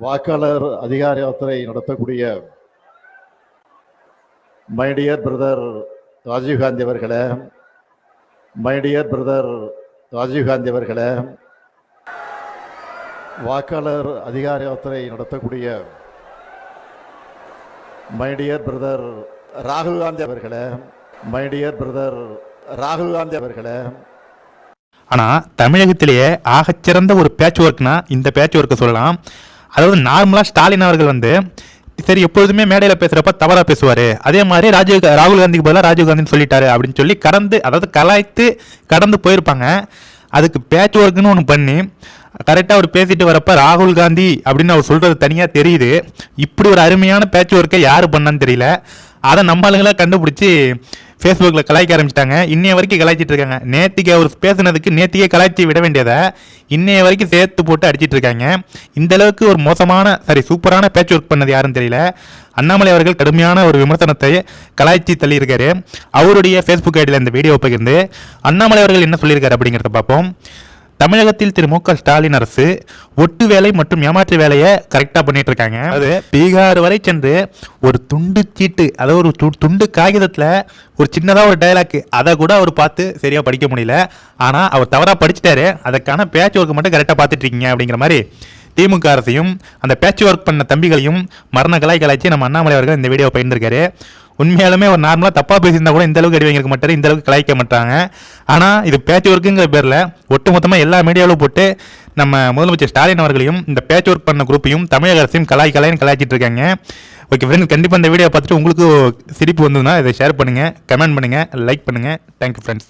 வாக்காளர் அதிகார யாத்திரை நடத்தக்கூடிய மை டியர் பிரதர் ராஜீவ்காந்தி அவர்களே, மை டியர் பிரதர் ராஜீவ்காந்தி அவர்களே, வாக்காளர் அதிகார யாத்திரை நடத்தக்கூடிய மை டியர் பிரதர் ராகுல் காந்தி அவர்களே, மை டியர் பிரதர் ராகுல் காந்தி அவர்களே. ஆனால் தமிழகத்திலேயே ஆகச்சிறந்த ஒரு பேட்ச் ஒர்க்னா இந்த பேட்ச் ஒர்க்கை சொல்லலாம். அதாவது நார்மலாக ஸ்டாலின் அவர்கள் சரி எப்பொழுதுமே மேடையில் பேசுகிறப்ப தவறாக பேசுவார், அதே மாதிரி ராகுல் காந்திக்கு பதிலாக ராஜீவ்காந்தின்னு சொல்லிட்டாரு அப்படின்னு சொல்லி கலாய்த்து கடந்து போயிருப்பாங்க. அதுக்கு பேட்ச் ஒர்க்குன்னு ஒன்று பண்ணி கரெக்டாக அவர் பேசிட்டு வரப்போ ராகுல் காந்தி அப்படின்னு அவர் சொல்கிறது தனியாக தெரியுது. இப்படி ஒரு அருமையான பேட்ச் ஒர்க்கை யார் பண்ணான்னு தெரியல. அதை நம்ம ஆளுங்களாக கண்டுபிடிச்சி ஃபேஸ்புக்கில் கலாய்க்க ஆரம்பிச்சிட்டாங்க. இன்னைய வரைக்கும் கலாய்ச்சிட்டு இருக்காங்க. நேற்றுக்கு அவர் பேசுனதுக்கு நேற்றுக்கே கலாய்ச்சி விட வேண்டியதை இன்னைய வரைக்கும் சேர்த்து போட்டு அடிச்சிட்டு இருக்காங்க. இந்த அளவுக்கு ஒரு சூப்பரான பேட்ச் ஒர்க் பண்ணது யாருன்னு தெரியல. அண்ணாமலை அவர்கள் கடுமையான ஒரு விமர்சனத்தை கலாய்ச்சி தள்ளியிருக்காரு. அவருடைய ஃபேஸ்புக் ஐடியில் இந்த வீடியோ பகிர்ந்து அண்ணாமலை அவர்கள் என்ன சொல்லியிருக்காரு அப்படிங்கிறத பார்ப்போம். தமிழகத்தில் திரு மு.க. ஸ்டாலின் அரசு ஒட்டு வேலை மற்றும் ஏமாற்று வேலையை கரெக்டாக பண்ணிட்டு இருக்காங்க. அது பீகார் வரை சென்று ஒரு துண்டு சீட்டு, அதாவது ஒரு துண்டு காகிதத்தில் ஒரு சின்னதாக ஒரு டைலாக், அதை கூட அவர் பார்த்து சரியாக படிக்க முடியல. ஆனால் அவர் தவறாக படிச்சுட்டாரு. அதுக்கான பேட்ச் ஒர்க் மட்டும் கரெக்டாக பார்த்துட்டு இருக்கீங்க அப்படிங்கிற மாதிரி திமுக அரசையும் அந்த பேட்ச் ஒர்க் பண்ண தம்பிகளையும் மரண கலாய்ச்சி நம்ம அண்ணாமலை அவர்கள் இந்த வீடியோவை பகிர்ந்திருக்காரு. உண்மையாலுமே ஒரு நார்மலாக தப்பாக பேசியிருந்தா கூட இந்த அளவுக்கு அடி வாங்கியிருக்க மாட்டாரு, இந்த அளவுக்கு கலாய்க்க மாட்டாங்க. ஆனால் இது பேட்ச் ஒர்க்குங்கிற பேரில் ஒட்டுமொத்தமாக எல்லா மீடியாவிலும் போட்டு நம்ம முதலமைச்சர் ஸ்டாலின் அவர்களையும் இந்த பேட்ச் ஒர்க் பண்ண குரூப்பையும் தமிழக அரசையும் கலாய்ச்சிட்டு இருக்காங்க. ஓகே ஃப்ரெண்ட்ஸ், கண்டிப்பாக இந்த வீடியோ பார்த்துட்டு உங்களுக்கு சிரிப்பு வந்ததுன்னா இதை ஷேர் பண்ணுங்கள், கமெண்ட் பண்ணுங்கள், லைக் பண்ணுங்கள். Thank you friends.